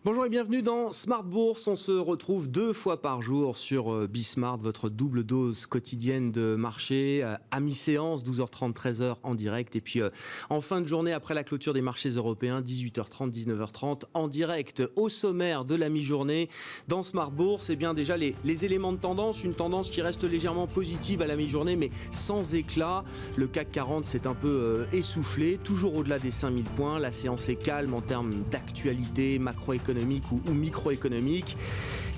Bonjour et bienvenue dans Smart Bourse. On se retrouve 2 fois par jour sur Bismart, votre double dose quotidienne de marché à mi-séance, 12h30, 13h en direct. Et puis en fin de journée, après la clôture des marchés européens, 18h30, 19h30 en direct. Au sommaire de la mi-journée, dans Smart Bourse, eh bien déjà les éléments de tendance. Une tendance qui reste légèrement positive à la mi-journée, mais sans éclat. Le CAC 40 s'est un peu essoufflé, toujours au-delà des 5000 points. La séance est calme en termes d'actualité macroéconomique ou microéconomique.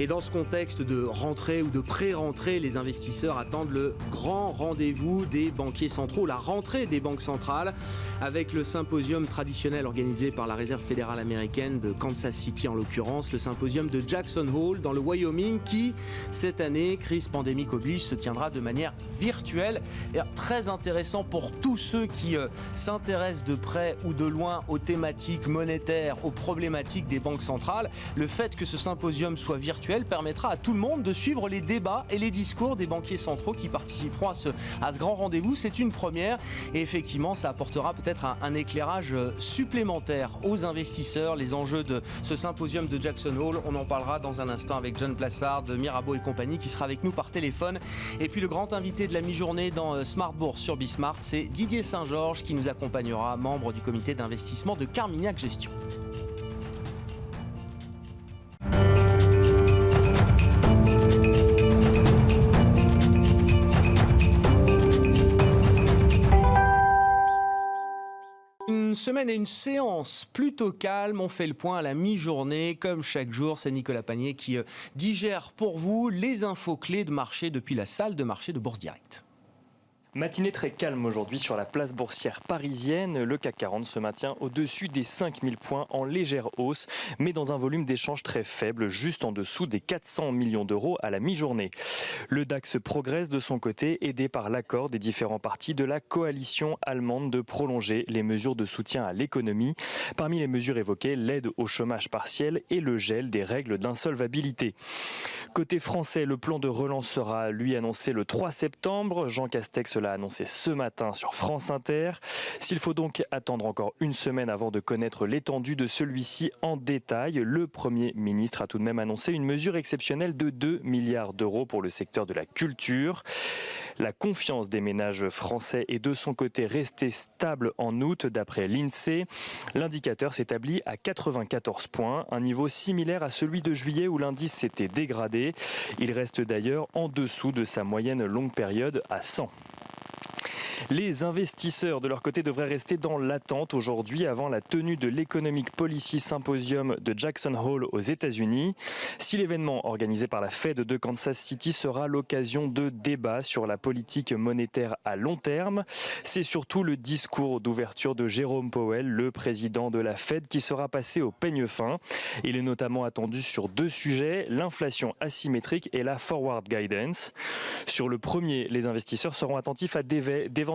Et dans ce contexte de rentrée ou de pré-rentrée, les investisseurs attendent le grand rendez-vous des banquiers centraux, la rentrée des banques centrales, avec le symposium traditionnel organisé par la Réserve fédérale américaine de Kansas City en l'occurrence, le symposium de Jackson Hole dans le Wyoming qui, cette année, crise pandémique oblige, se tiendra de manière virtuelle. Et très intéressant pour tous ceux qui s'intéressent de près ou de loin aux thématiques monétaires, aux problématiques des banques centrales. Le fait que ce symposium soit virtuel permettra à tout le monde de suivre les débats et les discours des banquiers centraux qui participeront à ce grand rendez-vous. C'est une première et effectivement ça apportera peut-être un éclairage supplémentaire aux investisseurs. Les enjeux de ce symposium de Jackson Hole, on en parlera dans un instant avec John Plassard de Mirabeau et compagnie qui sera avec nous par téléphone. Et puis le grand invité de la mi-journée dans Smart Bourse sur Bismart, c'est Didier Saint-Georges qui nous accompagnera, membre du comité d'investissement de Carmignac Gestion. Une semaine et une séance plutôt calme. On fait le point à la mi-journée. Comme chaque jour, c'est Nicolas Panier qui digère pour vous les infos clés de marché depuis la salle de marché de Bourse Direct. Matinée très calme aujourd'hui sur la place boursière parisienne. Le CAC 40 se maintient au-dessus des 5000 points en légère hausse, mais dans un volume d'échange très faible, juste en dessous des 400 millions d'euros à la mi-journée. Le DAX progresse de son côté, aidé par l'accord des différents partis de la coalition allemande de prolonger les mesures de soutien à l'économie. Parmi les mesures évoquées, l'aide au chômage partiel et le gel des règles d'insolvabilité. Côté français, le plan de relance sera lui annoncé le 3 septembre. Jean Castex l'a annoncé ce matin sur France Inter. S'il faut donc attendre encore une semaine avant de connaître l'étendue de celui-ci en détail, le Premier ministre a tout de même annoncé une mesure exceptionnelle de 2 milliards d'euros pour le secteur de la culture. La confiance des ménages français est de son côté restée stable en août d'après l'INSEE. L'indicateur s'établit à 94 points, un niveau similaire à celui de juillet où l'indice s'était dégradé. Il reste d'ailleurs en dessous de sa moyenne longue période à 100. Les investisseurs, de leur côté, devraient rester dans l'attente aujourd'hui avant la tenue de l'Economic Policy Symposium de Jackson Hole aux États-Unis. Si l'événement organisé par la Fed de Kansas City sera l'occasion de débats sur la politique monétaire à long terme, c'est surtout le discours d'ouverture de Jérôme Powell, le président de la Fed, qui sera passé au peigne fin. Il est notamment attendu sur 2 sujets, l'inflation asymétrique et la forward guidance. Sur le premier, les investisseurs seront attentifs à d'éventuelles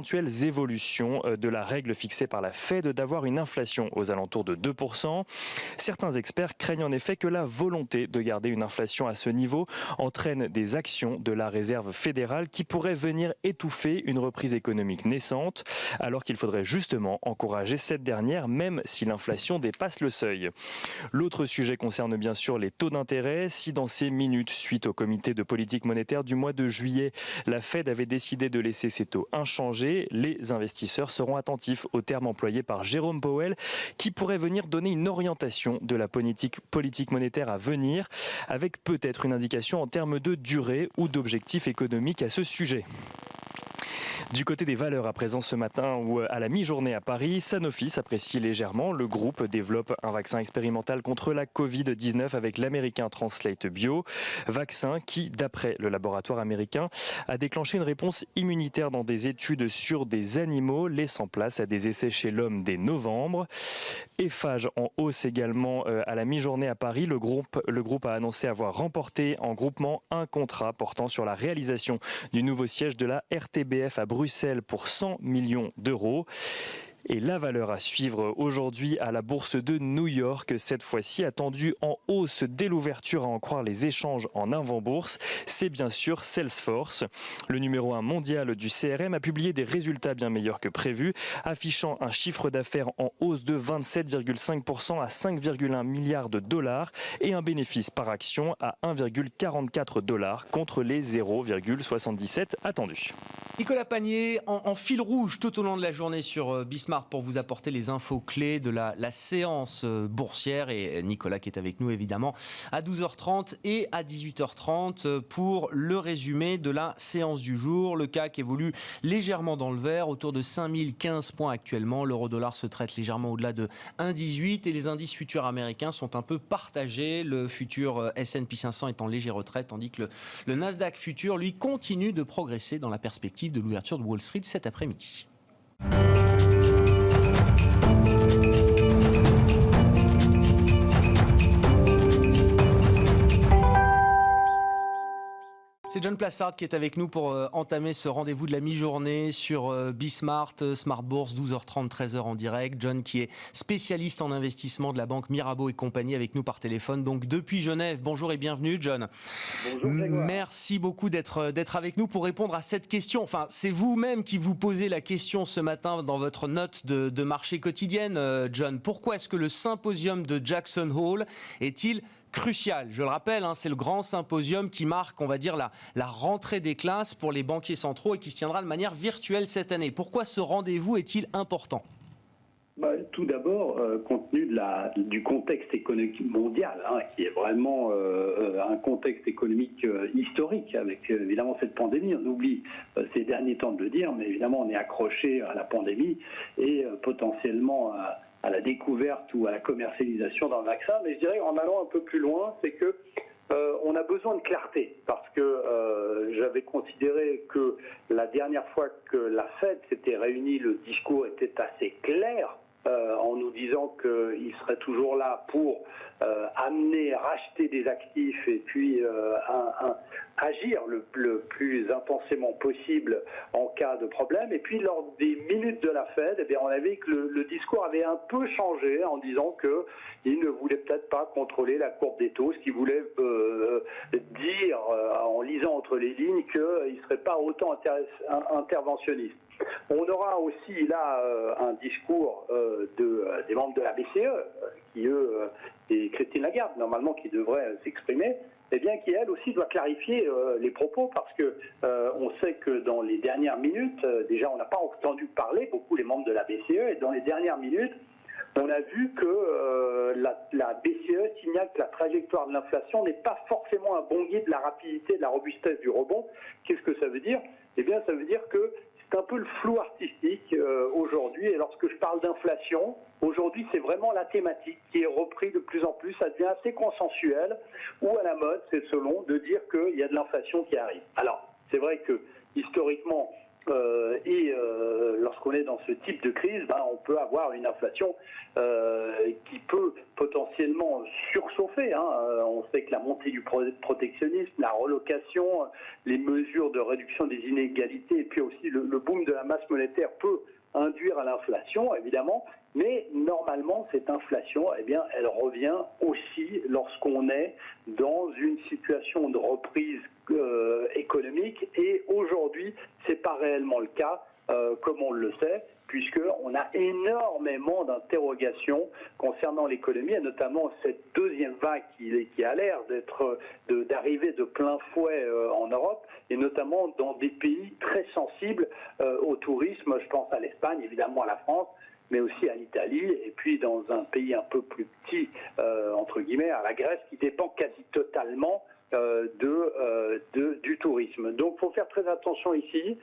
évolutions de la règle fixée par la Fed d'avoir une inflation aux alentours de 2%. Certains experts craignent en effet que la volonté de garder une inflation à ce niveau entraîne des actions de la Réserve fédérale qui pourraient venir étouffer une reprise économique naissante, alors qu'il faudrait justement encourager cette dernière, même si l'inflation dépasse le seuil. L'autre sujet concerne bien sûr les taux d'intérêt. Si dans ces minutes, suite au comité de politique monétaire du mois de juillet, la Fed avait décidé de laisser ses taux inchangés, les investisseurs seront attentifs aux termes employés par Jérôme Powell qui pourrait venir donner une orientation de la politique monétaire à venir avec peut-être une indication en termes de durée ou d'objectifs économiques à ce sujet. Du côté des valeurs à présent ce matin ou à la mi-journée à Paris, Sanofi s'apprécie légèrement. Le groupe développe un vaccin expérimental contre la Covid-19 avec l'américain Translate Bio. Vaccin qui, d'après le laboratoire américain, a déclenché une réponse immunitaire dans des études sur des animaux, laissant place à des essais chez l'homme dès novembre. Eiffage en hausse également à la mi-journée à Paris. Le groupe a annoncé avoir remporté en groupement un contrat portant sur la réalisation du nouveau siège de la RTBF à Bruxelles pour 100 millions d'euros. Et la valeur à suivre aujourd'hui à la bourse de New York, cette fois-ci attendue en hausse dès l'ouverture à en croire les échanges en avant-bourse, c'est bien sûr Salesforce. Le numéro 1 mondial du CRM a publié des résultats bien meilleurs que prévu, affichant un chiffre d'affaires en hausse de 27,5% à 5,1 milliards de dollars et un bénéfice par action à 1,44 dollars contre les 0,77 attendus. Nicolas Pagnier, en fil rouge tout au long de la journée sur Bismart pour vous apporter les infos clés de la séance boursière, et Nicolas qui est avec nous évidemment à 12h30 et à 18h30 pour le résumé de la séance du jour. Le CAC évolue légèrement dans le vert, autour de 5015 points actuellement. L'euro-dollar se traite légèrement au-delà de 1,18 et les indices futurs américains sont un peu partagés. Le futur S&P 500 est en légère retraite, tandis que le Nasdaq futur, lui, continue de progresser dans la perspective de l'ouverture de Wall Street cet après-midi. C'est John Plassard qui est avec nous pour entamer ce rendez-vous de la mi-journée sur Bismart, Smart Bourse, 12h30, 13h en direct. John qui est spécialiste en investissement de la banque Mirabeau et compagnie, avec nous par téléphone, donc depuis Genève. Bonjour et bienvenue John. Bonjour Grégoire. Merci beaucoup d'être avec nous pour répondre à cette question. Enfin, c'est vous-même qui vous posez la question ce matin dans votre note de marché quotidienne, John. Pourquoi est-ce que le symposium de Jackson Hole est-il crucial? Je le rappelle, c'est le grand symposium qui marque, on va dire, la rentrée des classes pour les banquiers centraux et qui se tiendra de manière virtuelle cette année. Pourquoi ce rendez-vous est-il important? Tout d'abord, compte tenu du contexte économique mondial, qui est vraiment un contexte économique historique, avec évidemment cette pandémie. On oublie ces derniers temps de le dire, mais évidemment on est accroché à la pandémie et potentiellement à la découverte ou à la commercialisation d'un vaccin. Mais je dirais, en allant un peu plus loin, c'est que on a besoin de clarté, parce que j'avais considéré que la dernière fois que la Fed s'était réunie, le discours était assez clair, en nous disant qu'il serait toujours là pour racheter des actifs et puis agir le plus intensément possible en cas de problème. Et puis lors des minutes de la Fed, on a vu que le discours avait un peu changé en disant qu'il ne voulait peut-être pas contrôler la courbe des taux, ce qui voulait dire, en lisant entre les lignes, qu'il ne serait pas autant interventionniste. On aura aussi là un discours des membres de la BCE, qui eux, et Christine Lagarde, normalement, qui devrait s'exprimer, qui elle aussi doit clarifier les propos, parce que on sait que dans les dernières minutes, déjà on n'a pas entendu parler beaucoup les membres de la BCE, et dans les dernières minutes, on a vu que la BCE signale que la trajectoire de l'inflation n'est pas forcément un bon guide de la rapidité, de la robustesse du rebond. Qu'est-ce que ça veut dire? Ça veut dire que c'est un peu le flou artistique aujourd'hui. Et lorsque je parle d'inflation, aujourd'hui, c'est vraiment la thématique qui est reprise de plus en plus. Ça devient assez consensuel, ou à la mode, c'est selon, de dire qu'il y a de l'inflation qui arrive. Alors, c'est vrai que historiquement, lorsqu'on est dans ce type de crise, on peut avoir une inflation qui peut potentiellement surchauffer. On sait que la montée du protectionnisme, la relocation, les mesures de réduction des inégalités et puis aussi le boom de la masse monétaire peut induire à l'inflation, évidemment. Mais normalement, cette inflation, elle revient aussi lorsqu'on est dans une situation de reprise économique. Et aujourd'hui, c'est pas réellement le cas, comme on le sait, puisqu'on a énormément d'interrogations concernant l'économie, et notamment cette deuxième vague qui a l'air d'arriver de plein fouet en Europe, et notamment dans des pays très sensibles au tourisme. Je pense à l'Espagne, évidemment à la France, mais aussi à l'Italie, et puis dans un pays un peu plus petit, entre guillemets, à la Grèce, qui dépend quasi totalement du tourisme. Donc il faut faire très attention ici.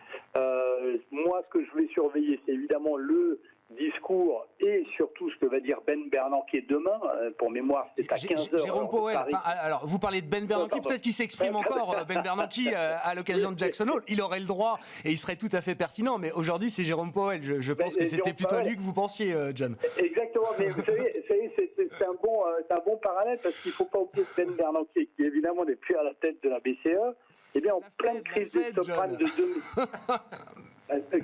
Moi, ce que je vais surveiller, c'est évidemment le discours et surtout ce que va dire Ben Bernanke demain. Pour mémoire, c'est à 15h. Jérôme Powell, alors vous parlez de Ben Bernanke, peut-être qu'il s'exprime encore, Ben Bernanke, à l'occasion de Jackson Hole. Il aurait le droit et il serait tout à fait pertinent, mais aujourd'hui c'est Jérôme Powell. Je pense que c'était plutôt à lui que vous pensiez, John. Exactement, mais vous savez, c'est un bon parallèle, parce qu'il ne faut pas oublier Ben Bernanke, qui évidemment n'est plus à la tête de la BCE, en pleine crise des subprimes de 2000.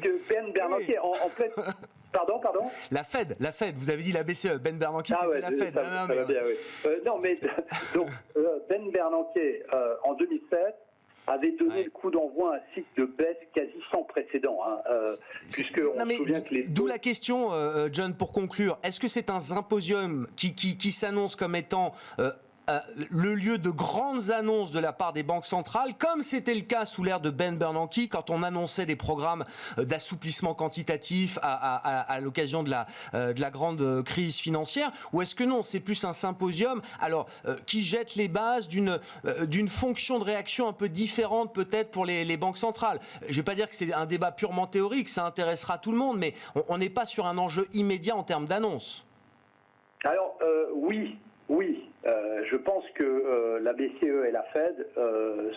Que Ben Bernanke, en pleine... Pardon. La Fed, vous avez dit la BCE, Ben Bernanke, c'était la Fed. Ça va bien, oui. Donc, Ben Bernanke, en 2007, avait donné le coup d'envoi à un cycle de baisse quasi sans précédent, puisque on se souvient que les... D'où la question, John, pour conclure, est-ce que c'est un symposium qui s'annonce comme étant... le lieu de grandes annonces de la part des banques centrales, comme c'était le cas sous l'ère de Ben Bernanke, quand on annonçait des programmes d'assouplissement quantitatif à l'occasion de la grande crise financière, ou est-ce que non, c'est plus un symposium qui jette les bases d'une fonction de réaction un peu différente peut-être pour les banques centrales. Je ne vais pas dire que c'est un débat purement théorique, ça intéressera tout le monde, mais on n'est pas sur un enjeu immédiat en termes d'annonces. Alors, oui. Je pense que la BCE et la Fed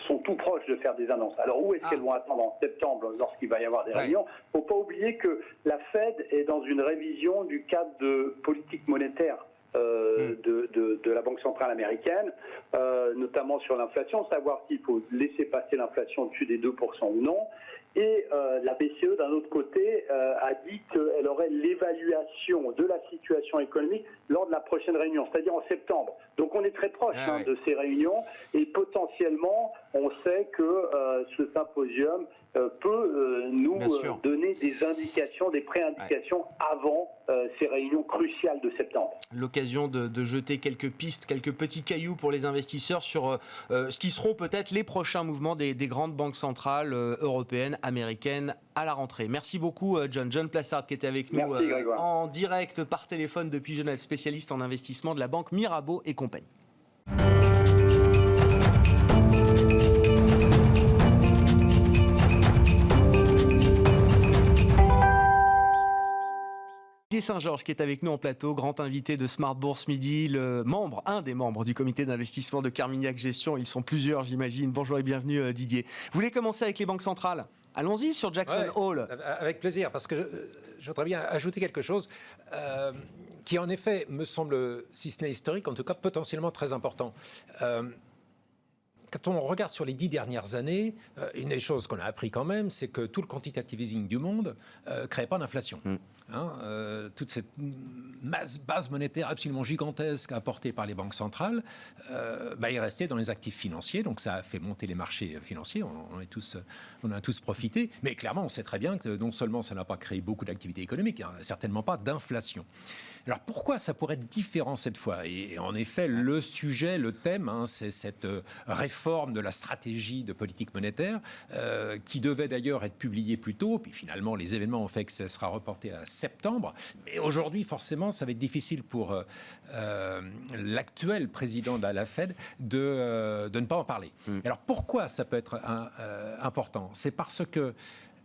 sont tout proches de faire des annonces. Alors où est-ce qu'elles vont attendre en septembre lorsqu'il va y avoir des réunions? Il ne faut pas oublier que la Fed est dans une révision du cadre de politique monétaire de la Banque centrale américaine, notamment sur l'inflation, savoir s'il faut laisser passer l'inflation au-dessus des 2% ou non. Et la BCE, d'un autre côté, a dit qu'elle aurait l'évaluation de la situation économique lors de la prochaine réunion, c'est-à-dire en septembre. Donc on est très proche de ces réunions et potentiellement, on sait que ce symposium peut nous donner des indications, des préindications avant ces réunions cruciales de septembre. L'occasion de jeter quelques pistes, quelques petits cailloux pour les investisseurs sur ce qui seront peut-être les prochains mouvements des grandes banques centrales européennes, américaines à la rentrée. Merci beaucoup John Plassard qui était avec nous en direct par téléphone depuis Genève, spécialiste en investissement de la banque Mirabeau et compagnie. Saint-Georges qui est avec nous en plateau, grand invité de Smart Bourse Midi, un des membres du comité d'investissement de Carmignac Gestion. Ils sont plusieurs, j'imagine. Bonjour et bienvenue Didier. Vous voulez commencer avec les banques centrales? Allons-y sur Jackson Hole. Avec plaisir, parce que je voudrais bien ajouter quelque chose qui en effet me semble, si ce n'est historique, en tout cas potentiellement très important. Quand on regarde sur les 10 dernières années, une des choses qu'on a appris quand même, c'est que tout le quantitative easing du monde ne crée pas d'inflation. Toute cette base monétaire absolument gigantesque apportée par les banques centrales est restée dans les actifs financiers, donc ça a fait monter les marchés financiers, on en a tous profité, mais clairement on sait très bien que non seulement ça n'a pas créé beaucoup d'activité économique, certainement pas d'inflation. Alors pourquoi ça pourrait être différent cette fois? Et en effet, le sujet, le thème, c'est cette réforme de la stratégie de politique monétaire qui devait d'ailleurs être publiée plus tôt, puis finalement les événements ont fait que ça sera reporté à septembre. Mais aujourd'hui, forcément, ça va être difficile pour l'actuel président de la Fed de ne pas en parler. Alors pourquoi ça peut être important? C'est parce que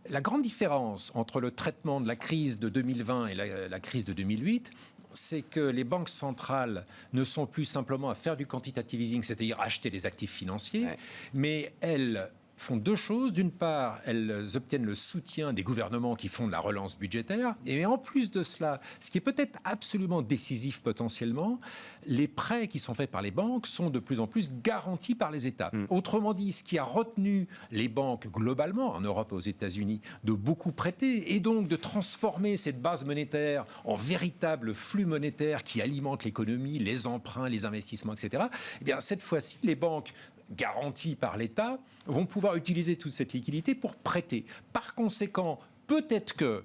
la grande différence entre le traitement de la crise de 2020 et la crise de 2008, c'est que les banques centrales ne sont plus simplement à faire du quantitative easing, c'est-à-dire acheter des actifs financiers, mais elles font deux choses. D'une part, elles obtiennent le soutien des gouvernements qui font de la relance budgétaire. Et en plus de cela, ce qui est peut-être absolument décisif potentiellement, les prêts qui sont faits par les banques sont de plus en plus garantis par les États. Autrement dit, ce qui a retenu les banques globalement, en Europe et aux États-Unis, de beaucoup prêter et donc de transformer cette base monétaire en véritable flux monétaire qui alimente l'économie, les emprunts, les investissements, etc. Eh bien, cette fois-ci, les banques garanties par l'État vont pouvoir utiliser toute cette liquidité pour prêter. Par conséquent, peut-être que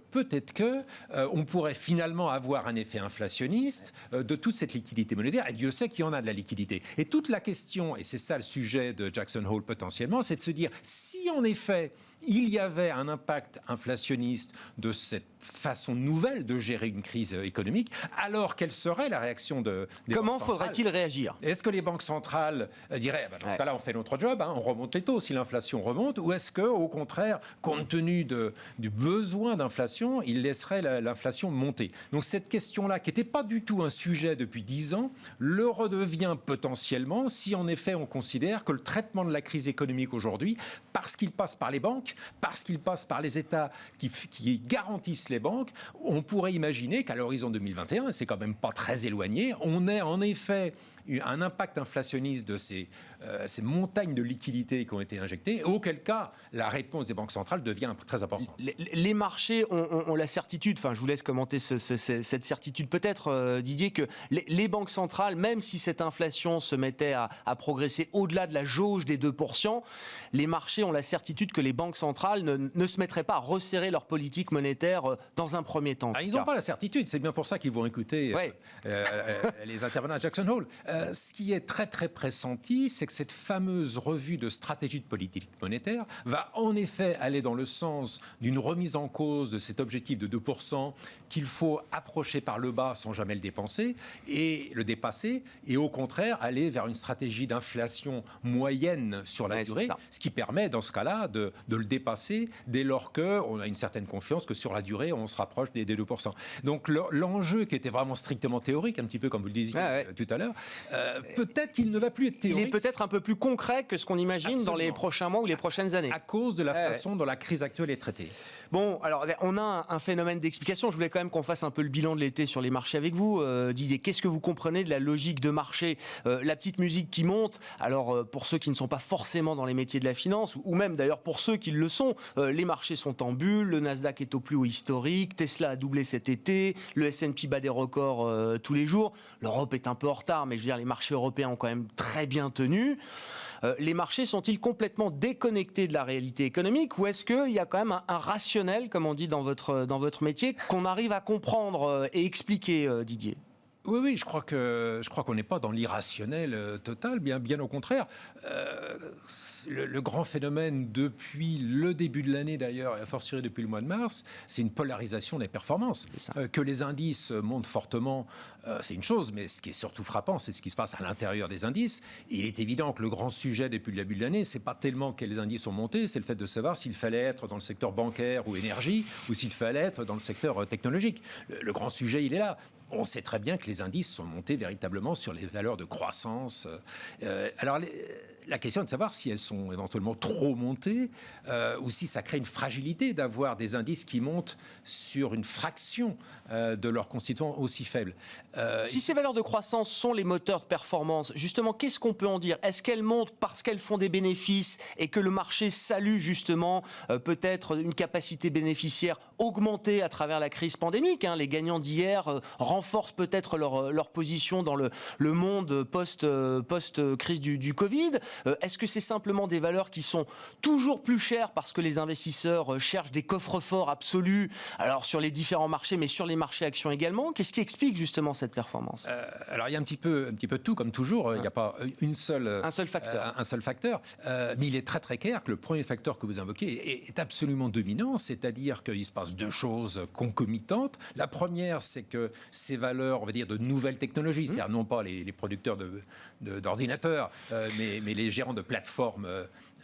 on pourrait finalement avoir un effet inflationniste de toute cette liquidité monétaire, et Dieu sait qu'il y en a de la liquidité. Et toute la question, et c'est ça le sujet de Jackson Hole potentiellement, c'est de se dire si en effet il y avait un impact inflationniste de cette façon nouvelle de gérer une crise économique, alors quelle serait la réaction des Comment banques centrales? faudrait-il réagir? Est-ce que les banques centrales diraient dans ce cas-là on fait notre job, on remonte les taux si l'inflation remonte, ou est-ce que au contraire, compte tenu du besoin d'inflation, ils laisseraient l'inflation monter? Donc cette question-là, qui n'était pas du tout un sujet depuis 10 ans, le redevient potentiellement si en effet on considère que le traitement de la crise économique aujourd'hui, parce qu'il passe par les banques, banques, parce qu'ils passent par les États qui garantissent les banques, on pourrait imaginer qu'à l'horizon 2021, et c'est quand même pas très éloigné, on ait en effet un impact inflationniste de ces montagnes de liquidités qui ont été injectées, auquel cas la réponse des banques centrales devient très importante. Les marchés ont la certitude, enfin je vous laisse commenter cette certitude peut-être Didier, que les banques centrales, même si cette inflation se mettait à progresser au-delà de la jauge des 2%, les marchés ont la certitude que les banques centrales ne se mettraient pas à resserrer leur politique monétaire dans un premier temps. Ils n'ont pas la certitude, c'est bien pour ça qu'ils vont écouter les intervenants à Jackson Hole. Ce qui est très très pressenti, c'est que cette fameuse revue de stratégie de politique monétaire va en effet aller dans le sens d'une remise en cause de cet objectif de 2% qu'il faut approcher par le bas sans jamais le dépasser, et au contraire aller vers une stratégie d'inflation moyenne sur la durée, ce qui permet dans ce cas-là de le dépasser dès lors qu'on a une certaine confiance que sur la durée on se rapproche des 2%. Donc l'enjeu qui était vraiment strictement théorique, un petit peu comme vous le disiez tout à l'heure, peut-être qu'il ne va plus être théorique. Il est peut-être un peu plus concret que ce qu'on imagine dans les prochains mois ou les prochaines années. À cause de la façon dont la crise actuelle est traitée. Bon, alors on a un phénomène d'explication. Je voulais quand même qu'on fasse un peu le bilan de l'été sur les marchés avec vous. Didier, qu'est-ce que vous comprenez de la logique de marché ? La petite musique qui monte, alors pour ceux qui ne sont pas forcément dans les métiers de la finance, ou même d'ailleurs pour ceux qui le sont, les marchés sont en bulle, le Nasdaq est au plus haut historique, Tesla a doublé cet été, le S&P bat des records tous les jours. L'Europe est un peu en retard, mais je veux dire, les marchés européens ont quand même très bien tenu. Les marchés sont-ils complètement déconnectés de la réalité économique, ou est-ce qu'il y a quand même un rationnel, comme on dit dans votre métier, qu'on arrive à comprendre et expliquer, Didier ? Oui, je crois qu'on n'est pas dans l'irrationnel total, bien au contraire. Le grand phénomène depuis le début de l'année d'ailleurs, et a fortiori depuis le mois de mars, c'est une polarisation des performances. Que les indices montent fortement, c'est une chose, mais ce qui est surtout frappant, c'est ce qui se passe à l'intérieur des indices. Et il est évident que le grand sujet depuis le début de l'année, c'est pas tellement quels indices ont monté, c'est le fait de savoir s'il fallait être dans le secteur bancaire ou énergie, ou s'il fallait être dans le secteur technologique. Le grand sujet, il est là. On sait très bien que les indices sont montés véritablement sur les valeurs de croissance. Alors, la question est de savoir si elles sont éventuellement trop montées ou si ça crée une fragilité d'avoir des indices qui montent sur une fraction de leurs constituants aussi faibles. Si ces valeurs de croissance sont les moteurs de performance, justement, qu'est-ce qu'on peut en dire ? Est-ce qu'elles montent parce qu'elles font des bénéfices et que le marché salue justement peut-être une capacité bénéficiaire augmentée à travers la crise pandémique ? Les gagnants d'hier renforcent peut-être leur position dans le monde post-crise du Covid. Est-ce que c'est simplement des valeurs qui sont toujours plus chères parce que les investisseurs cherchent des coffres-forts absolus, alors sur les différents marchés, mais sur les marchés actions également ? Qu'est-ce qui explique justement cette performance ? Alors il y a un petit peu de tout, comme toujours. Il n'y a pas un seul facteur. Mais il est très très clair que le premier facteur que vous invoquez est absolument dominant, c'est-à-dire qu'il se passe deux choses concomitantes. La première, c'est que ces valeurs, on va dire, de nouvelles technologies, c'est-à-dire non pas les producteurs d'ordinateurs, mais les gérants de plateformes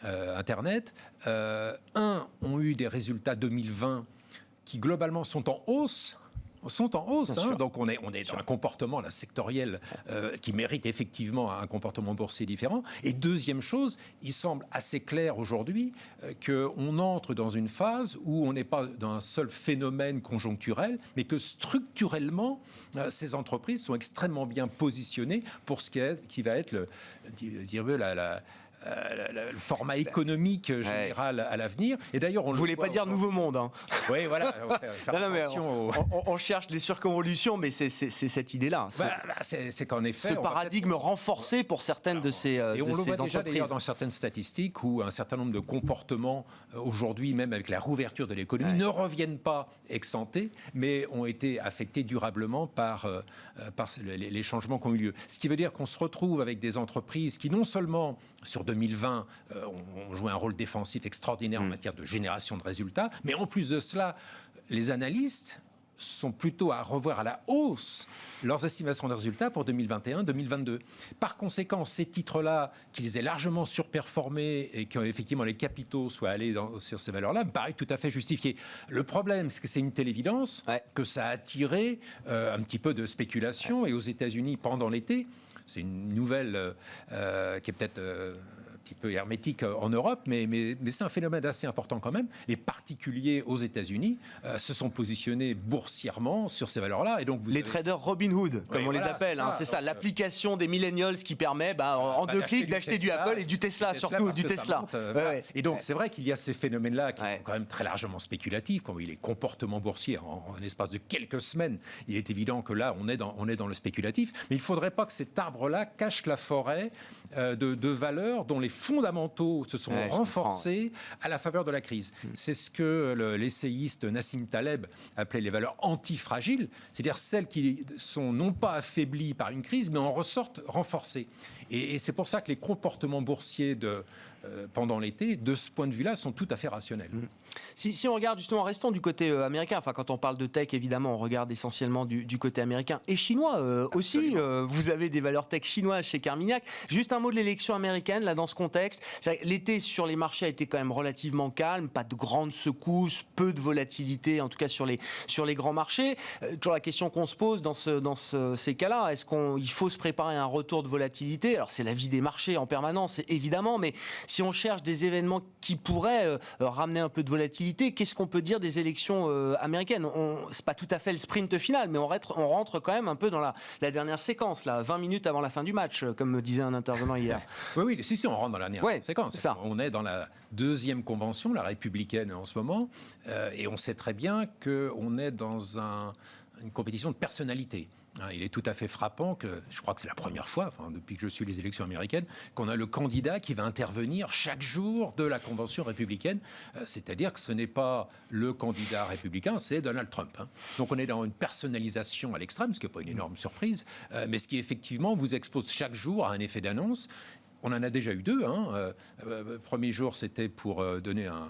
Internet, ont eu des résultats 2020 qui globalement sont en hausse. Donc on est dans un comportement sectoriel qui mérite effectivement un comportement boursier différent. Et deuxième chose, il semble assez clair aujourd'hui qu'on entre dans une phase où on n'est pas dans un seul phénomène conjoncturel, mais que structurellement, ces entreprises sont extrêmement bien positionnées pour ce qui va être le format économique général à l'avenir. Et d'ailleurs, vous voulez pas dire nouveau monde, hein. Oui, voilà. On cherche les surconvolutions, mais c'est cette idée-là. C'est qu'en effet, ce paradigme renforcé pour certaines de ces entreprises. Et on le voit déjà d'ailleurs dans certaines statistiques où un certain nombre de comportements aujourd'hui, même avec la rouverture de l'économie, ne reviennent pas ex-ante, mais ont été affectés durablement par les changements qui ont eu lieu. Ce qui veut dire qu'on se retrouve avec des entreprises qui non seulement sur 2020 ont joué un rôle défensif extraordinaire en matière de génération de résultats, mais en plus de cela, les analystes sont plutôt à revoir à la hausse leurs estimations de résultats pour 2021-2022. Par conséquent, ces titres-là, qu'ils aient largement surperformé et qu'effectivement les capitaux soient allés sur ces valeurs-là, me paraît tout à fait justifié. Le problème, c'est que c'est une telle évidence que ça a attiré un petit peu de spéculation. Et aux États-Unis, pendant l'été, c'est une nouvelle qui est peut-être petit peu hermétique en Europe, mais c'est un phénomène assez important quand même. Les particuliers aux États-Unis se sont positionnés boursièrement sur ces valeurs-là. Et donc les traders Robinhood, comme on les appelle. C'est ça, l'application des millennials qui permet en 2 clics d'acheter du Apple et du Tesla, surtout du Tesla. Et donc c'est vrai qu'il y a ces phénomènes-là qui sont quand même très largement spéculatifs. Comme les comportements boursiers en l'espace de quelques semaines, il est évident que là on est dans le spéculatif. Mais il ne faudrait pas que cet arbre-là cache la forêt de valeurs dont les fondamentaux se sont renforcés à la faveur de la crise. C'est ce que l'essayiste Nassim Taleb appelait les valeurs antifragiles, c'est-à-dire celles qui sont non pas affaiblies par une crise, mais en ressortent renforcées. Et c'est pour ça que les comportements boursiers pendant l'été, de ce point de vue-là, sont tout à fait rationnels. Si on regarde justement, restons du côté américain, enfin quand on parle de tech, évidemment, on regarde essentiellement du côté américain et chinois aussi. Vous avez des valeurs tech chinoises chez Carmignac. Juste un mot de l'élection américaine, là, dans ce contexte. L'été sur les marchés a été quand même relativement calme, pas de grandes secousses, peu de volatilité, en tout cas sur les grands marchés. Toujours la question qu'on se pose dans ces cas-là, est-ce qu'il faut se préparer à un retour de volatilité? Alors c'est la vie des marchés en permanence, évidemment, mais si on cherche des événements qui pourraient ramener un peu de volatilité, qu'est-ce qu'on peut dire des élections américaines? C'est pas tout à fait le sprint final, mais on rentre quand même un peu dans la dernière séquence, là, 20 minutes avant la fin du match, comme me disait un intervenant hier. Oui, si, on rentre dans la dernière séquence. Ça. On est dans la deuxième convention, la républicaine en ce moment, et on sait très bien qu'on est dans une compétition de personnalité. Il est tout à fait frappant que, je crois que c'est la première fois, depuis que je suis les élections américaines, qu'on a le candidat qui va intervenir chaque jour de la convention républicaine. C'est-à-dire que ce n'est pas le candidat républicain, c'est Donald Trump. Donc on est dans une personnalisation à l'extrême, ce qui n'est pas une énorme surprise, mais ce qui effectivement vous expose chaque jour à un effet d'annonce. On en a déjà eu 2. Le premier jour, c'était pour donner un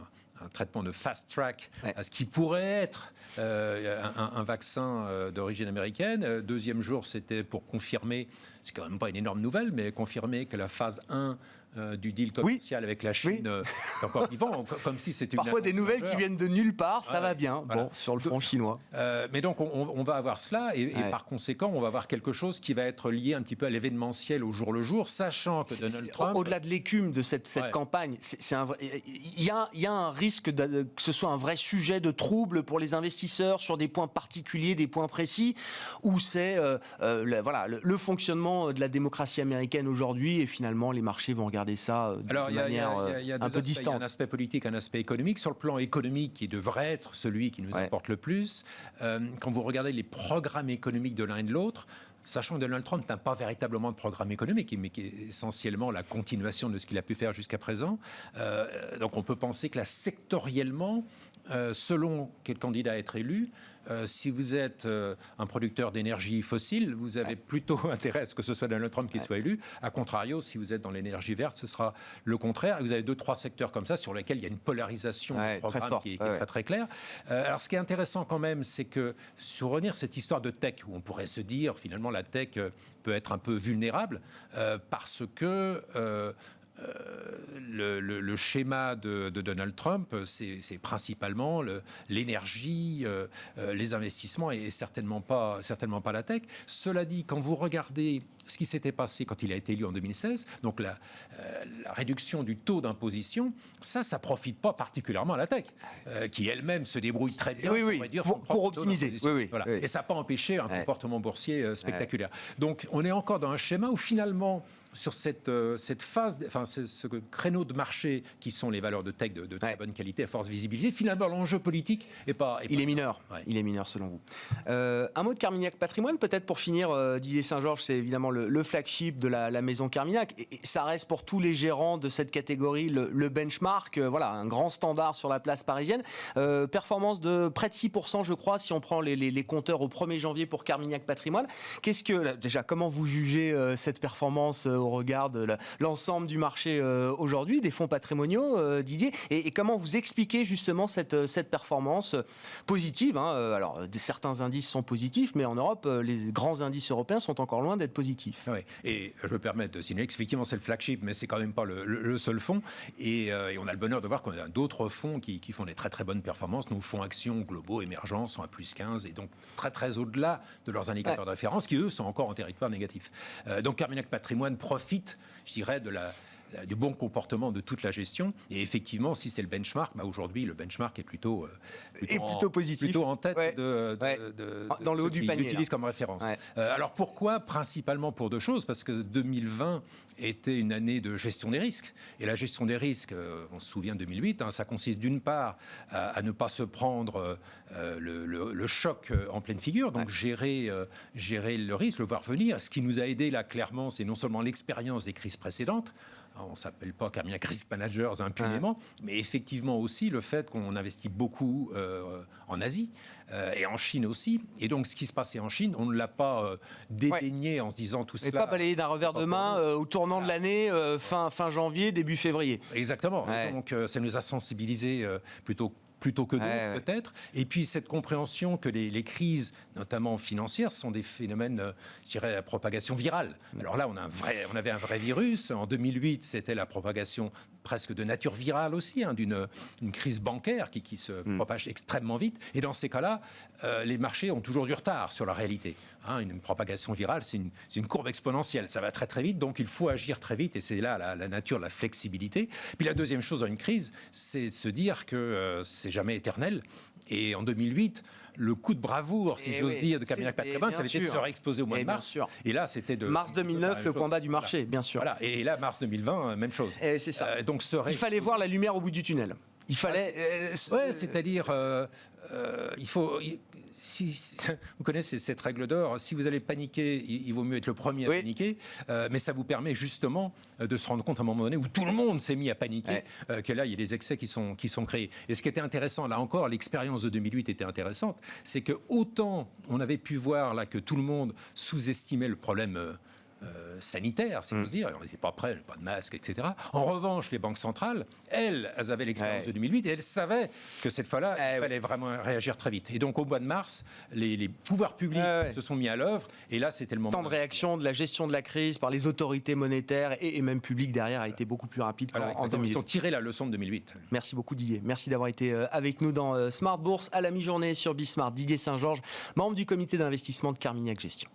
traitement de fast track à ce qui pourrait être un vaccin d'origine américaine. Deuxième jour, c'était pour confirmer, c'est quand même pas une énorme nouvelle, mais confirmer que la phase 1 du deal commercial avec la Chine est encore vivant, comme si c'était parfois des nouvelles qui viennent de nulle part, ça va bien, voilà. Sur le front chinois. Mais donc on va avoir cela, et par conséquent, on va avoir quelque chose qui va être lié un petit peu à l'événementiel au jour le jour, sachant que Donald Trump... Au-delà de l'écume de cette campagne, il y a un risque que ce soit un vrai sujet de trouble pour les investisseurs sur des points particuliers, des points précis, où c'est le fonctionnement de la démocratie américaine aujourd'hui, et finalement les marchés vont regarder ça de manière un peu distante. Il y a un aspect politique, un aspect économique. Sur le plan économique, qui devrait être celui qui nous importe le plus, quand vous regardez les programmes économiques de l'un et de l'autre, sachant que Donald Trump n'a pas véritablement de programme économique, mais qui est essentiellement la continuation de ce qu'il a pu faire jusqu'à présent. Donc on peut penser que là, sectoriellement, selon quel candidat à être élu, si vous êtes un producteur d'énergie fossile, vous avez plutôt intérêt à ce que ce soit Donald Trump qui soit élu. A contrario, si vous êtes dans l'énergie verte, ce sera le contraire. Et vous avez 2-3 secteurs comme ça sur lesquels il y a une polarisation du programme qui est très très claire. Alors ce qui est intéressant quand même, c'est que sur revenir cette histoire de tech, où on pourrait se dire finalement la tech peut être un peu vulnérable parce que... le schéma de Donald Trump, c'est principalement l'énergie, les investissements et certainement pas la tech. Cela dit, quand vous regardez ce qui s'était passé quand il a été élu en 2016, donc la réduction du taux d'imposition, ça profite pas particulièrement à la tech, qui elle-même se débrouille très bien pour optimiser. Voilà. Et ça n'a pas empêché un comportement boursier spectaculaire. Donc on est encore dans un schéma où finalement, sur cette phase, ce créneau de marché qui sont les valeurs de tech de très bonne qualité à forte visibilité, finalement l'enjeu politique est mineur. Il est mineur selon vous. Un mot de Carmignac Patrimoine peut-être pour finir. Didier Saint-Georges, c'est évidemment le flagship de la maison Carmignac, et ça reste pour tous les gérants de cette catégorie le benchmark, un grand standard sur la place parisienne. Performance de près de 6% je crois si on prend les compteurs au 1er janvier pour Carmignac Patrimoine. Déjà, comment vous jugez cette performance au regard de l'ensemble du marché aujourd'hui, des fonds patrimoniaux, Didier, et comment vous expliquez justement cette performance positive, Alors, certains indices sont positifs, mais en Europe, les grands indices européens sont encore loin d'être positifs. Oui, et je me permets de signaler qu'effectivement c'est le flagship, mais c'est quand même pas le seul fonds, et on a le bonheur de voir qu'on a d'autres fonds qui font des très très bonnes performances. Nos fonds actions globaux émergents sont à plus 15, et donc très très au-delà de leurs indicateurs de référence, qui eux sont encore en territoire négatif. Donc Carmignac Patrimoine profite, je dirais, de du bon comportement de toute la gestion. Et effectivement, si c'est le benchmark, aujourd'hui, le benchmark est plutôt positif. Plutôt en tête dans le haut du panier. L'utilise comme référence. Alors pourquoi? Principalement pour deux choses. Parce que 2020 était une année de gestion des risques. Et la gestion des risques, on se souvient de 2008, ça consiste d'une part à ne pas se prendre le choc en pleine figure, donc gérer le risque, le voir venir. Ce qui nous a aidé là, clairement, c'est non seulement l'expérience des crises précédentes. On ne s'appelle pas Carmignac Risk Managers impunément, mais effectivement aussi le fait qu'on investit beaucoup en Asie et en Chine aussi. Et donc, ce qui se passait en Chine, on ne l'a pas dédaigné en se disant tout cela. Et pas balayé d'un revers de main au tournant de l'année, fin janvier, début février. Exactement. Donc, ça nous a sensibilisés plutôt que d'autres, peut-être. Et puis, cette compréhension que les crises, notamment financières, sont des phénomènes, je dirais, à propagation virale. Alors là, on avait un vrai virus. En 2008, c'était la propagation presque de nature virale aussi, d'une crise bancaire qui se propage extrêmement vite. Et dans ces cas-là, les marchés ont toujours du retard sur la réalité. Une propagation virale, c'est une courbe exponentielle. Ça va très très vite, donc il faut agir très vite. Et c'est là la nature de la flexibilité. Puis la deuxième chose dans une crise, c'est se dire que c'est jamais éternel. Et en 2008, le coup de bravoure, si j'ose dire, de Carmignac Patrimoine, ça avait été de se réexposer au mois de mars. Et là, c'était de... Mars 2009, le combat du marché, bien sûr. Voilà. Et là, mars 2020, même chose. Et c'est ça. Donc, il fallait voir la lumière au bout du tunnel. Il fallait... c'est-à-dire, il faut... vous connaissez cette règle d'or, si vous allez paniquer, il vaut mieux être le premier à paniquer, mais ça vous permet justement de se rendre compte à un moment donné où tout le monde s'est mis à paniquer, que là, il y a des excès qui sont créés. Et ce qui était intéressant, là encore, l'expérience de 2008 était intéressante, c'est que autant on avait pu voir là que tout le monde sous-estimait le problème sanitaire, si j'ose dire, on n'était pas prêts, pas de masque, etc. En revanche, les banques centrales, elles avaient l'expérience de 2008 et elles savaient que cette fois-là, il fallait vraiment réagir très vite. Et donc, au mois de mars, les pouvoirs publics se sont mis à l'œuvre et là, c'était le moment. Le temps de réaction de la gestion de la crise par les autorités monétaires et même publiques derrière a été beaucoup plus rapide qu'en 2008. Ils ont tiré la leçon de 2008. Merci beaucoup Didier. Merci d'avoir été avec nous dans Smart Bourse à la mi-journée sur Bismart. Didier Saint-Georges, membre du comité d'investissement de Carmignac Gestion.